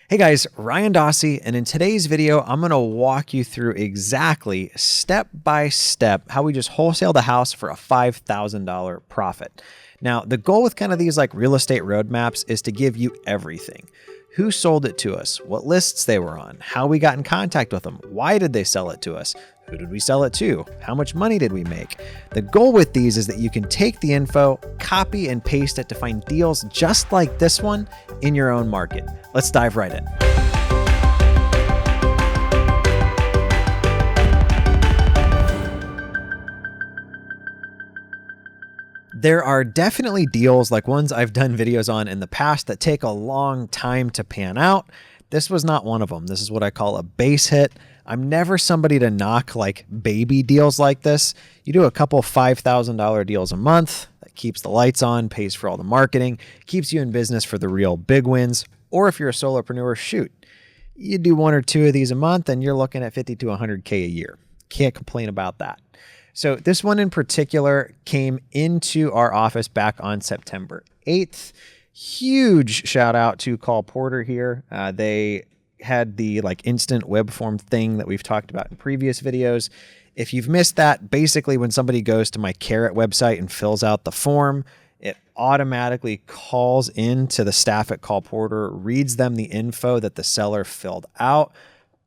Hey guys, Ryan Dossey, and in today's video, I'm going to walk you through exactly step by step how we just wholesaled a house for a $5,000 profit. Now, the goal with kind of these like real estate roadmaps is to give you everything. Who sold it to us, what lists they were on, how we got in contact with them, why did they sell it to us, who did we sell it to, how much money did we make. The goal with these is that you can take the info, copy and paste it to find deals just like this one in your own market. Let's dive right in. There are definitely deals like ones I've done videos on in the past that take a long time to pan out. This was not one of them. This is what I call a base hit. I'm never somebody to knock like baby deals like this. You do a couple $5,000 deals a month, that keeps the lights on, pays for all the marketing, keeps you in business for the real big wins. Or if you're a solopreneur, shoot, you do one or two of these a month and you're looking at 50 to 100K a year. Can't complain about that. So this one in particular came into our office back on September 8th. Huge shout out to Call Porter here. They had the like instant web form thing that we've talked about in previous videos. If you've missed that, basically when somebody goes to my Carrot website and fills out the form, it automatically calls into the staff at Call Porter, reads them the info that the seller filled out,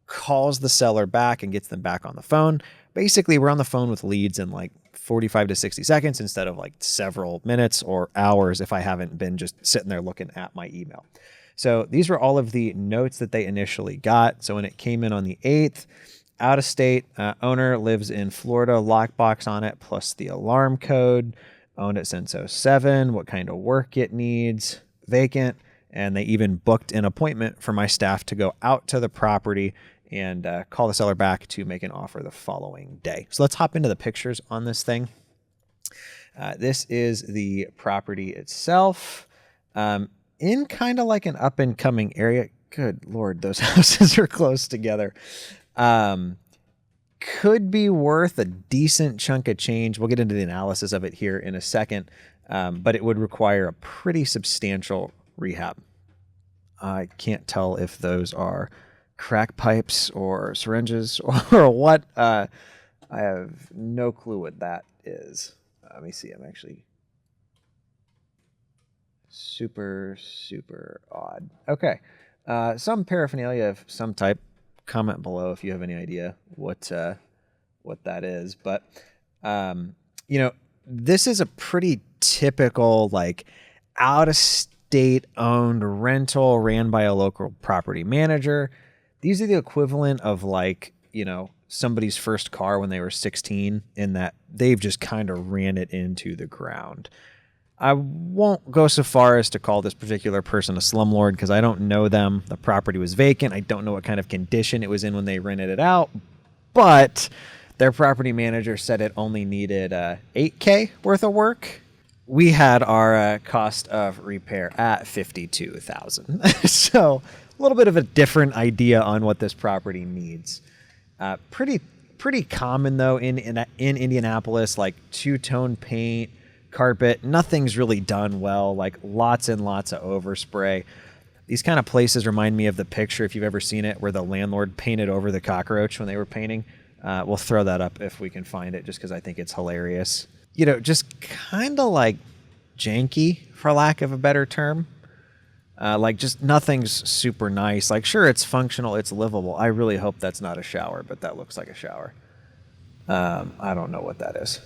calls the seller back and gets them back on the phone. Basically, we're on the phone with leads in like 45 to 60 seconds instead of like several minutes or hours if I haven't been just sitting there looking at my email. So these were all of the notes that they initially got. So when it came in on the 8th, out of state, owner lives in Florida, lockbox on it, plus the alarm code, owned it since '07, what kind of work it needs, vacant, and they even booked an appointment for my staff to go out to the property and call the seller back to make an offer the following day. So let's hop into the pictures on this thing. This is the property itself. In kind of like an up and coming area. Good Lord, those houses are close together. Could be worth a decent chunk of change. We'll get into the analysis of it here in a second, but it would require a pretty substantial rehab. I can't tell if those are crack pipes or syringes or what. I have no clue what that is. Let me see. I'm actually super odd. Okay. Some paraphernalia of some type. Comment below if you have any idea what that is. But, this is a pretty typical, like, out-of-state owned rental ran by a local property manager. These are the equivalent of like, somebody's first car when they were 16 in that they've just kind of ran it into the ground. I won't go so far as to call this particular person a slumlord because I don't know them. The property was vacant. I don't know what kind of condition it was in when they rented it out, but their property manager said it only needed $8K worth of work. We had our cost of repair at $52,000. So a little bit of a different idea on what this property needs. Pretty common though in Indianapolis, like two-tone paint, carpet, nothing's really done well, like lots and lots of overspray. These kind of places remind me of the picture, if you've ever seen it, where the landlord painted over the cockroach when they were painting. We'll throw that up if we can find it, just because I think it's hilarious. Just kind of like janky, for lack of a better term. Like just nothing's super nice. Like sure, it's functional, it's livable. I really hope that's not a shower, but that looks like a shower. I don't know what that is.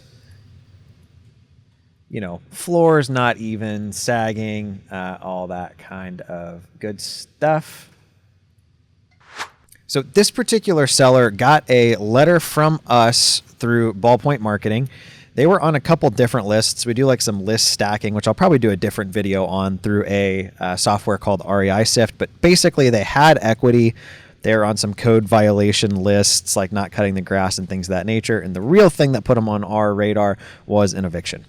Floors not even, sagging, all that kind of good stuff. So this particular seller got a letter from us through Ballpoint Marketing. They were on a couple different lists. We do like some list stacking, which I'll probably do a different video on through a software called REI Sift. But basically they had equity. They were on some code violation lists, like not cutting the grass and things of that nature. And the real thing that put them on our radar was an eviction.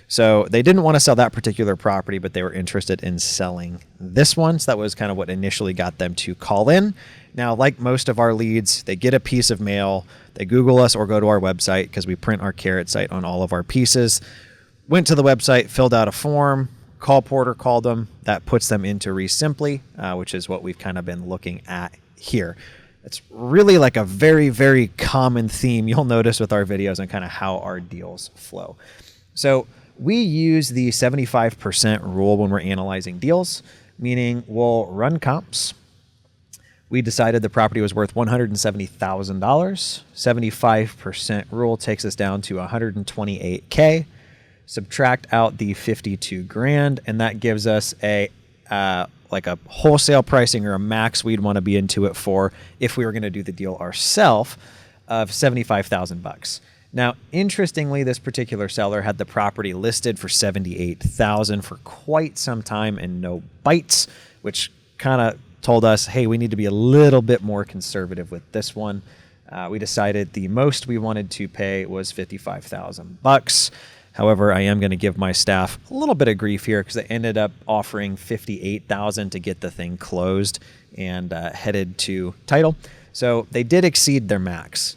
So they didn't want to sell that particular property, but they were interested in selling this one. So that was kind of what initially got them to call in. Now, like most of our leads, they get a piece of mail, they Google us or go to our website because we print our Carrot site on all of our pieces. Went to the website, filled out a form, Call Porter called them. That puts them into Resimpli, which is what we've kind of been looking at here. It's really like a very, very common theme you'll notice with our videos and kind of how our deals flow. So we use the 75% rule when we're analyzing deals, meaning we'll run comps. We decided the property was worth $170,000. 75% rule takes us down to $128K. Subtract out the 52 grand, and that gives us a like a wholesale pricing or a max we'd want to be into it for if we were going to do the deal ourselves of $75,000. Now, interestingly, this particular seller had the property listed for $78,000 for quite some time and no bites, which kind of told us, hey, we need to be a little bit more conservative with this one. We decided the most we wanted to pay was $55,000. However, I am going to give my staff a little bit of grief here because they ended up offering $58,000 to get the thing closed and headed to title. So they did exceed their max.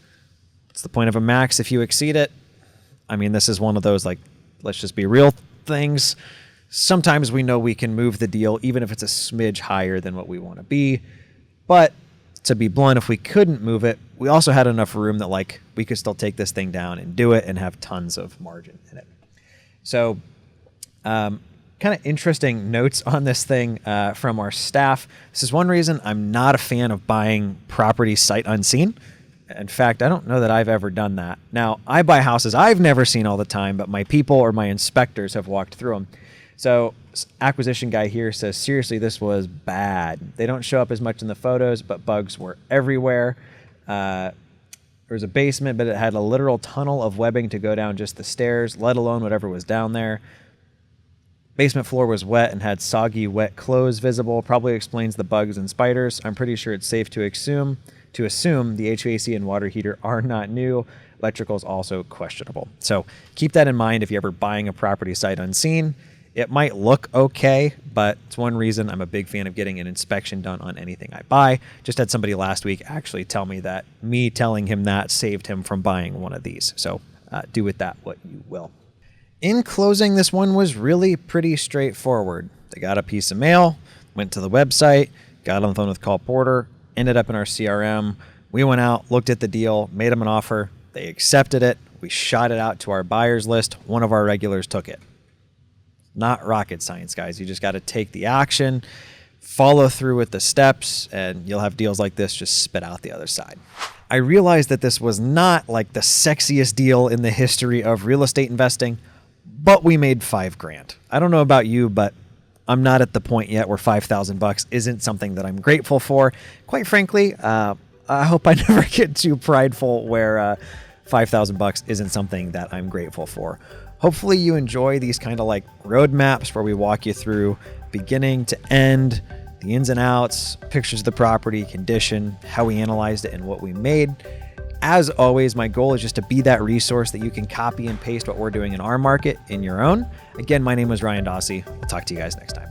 What's the point of a max if you exceed it? I mean, this is one of those, like, let's just be real things. Sometimes we know we can move the deal even if it's a smidge higher than what we want to be. But to be blunt, if we couldn't move it, we also had enough room that like we could still take this thing down and do it and have tons of margin in it. So kind of interesting notes on this thing from our staff. This is one reason I'm not a fan of buying property sight unseen. In fact, I don't know that I've ever done that. Now, I buy houses I've never seen all the time, but my people or my inspectors have walked through them. So acquisition guy here says, seriously, this was bad. They don't show up as much in the photos, but bugs were everywhere. There was a basement, but it had a literal tunnel of webbing to go down just the stairs, let alone whatever was down there. Basement floor was wet and had soggy, wet clothes visible. Probably explains the bugs and spiders. I'm pretty sure it's safe to assume the HVAC and water heater are not new. Electrical is also questionable. So keep that in mind if you're ever buying a property sight unseen. It might look okay, but it's one reason I'm a big fan of getting an inspection done on anything I buy. Just had somebody last week actually tell me that me telling him that saved him from buying one of these. So do with that what you will. In closing, this one was really pretty straightforward. They got a piece of mail, went to the website, got on the phone with Call Porter, ended up in our CRM. We went out, looked at the deal, made them an offer. They accepted it. We shot it out to our buyers list. One of our regulars took it. Not rocket science, guys. You just got to take the action, follow through with the steps, and you'll have deals like this just spit out the other side. I realized that this was not like the sexiest deal in the history of real estate investing, but we made $5 grand. I don't know about you, but I'm not at the point yet where $5,000 isn't something that I'm grateful for. Quite frankly, I hope I never get too prideful where $5,000 isn't something that I'm grateful for. Hopefully you enjoy these kind of like roadmaps where we walk you through beginning to end, the ins and outs, pictures of the property, condition, how we analyzed it, and what we made. As always, my goal is just to be that resource that you can copy and paste what we're doing in our market in your own. Again, my name is Ryan Dossey. I'll talk to you guys next time.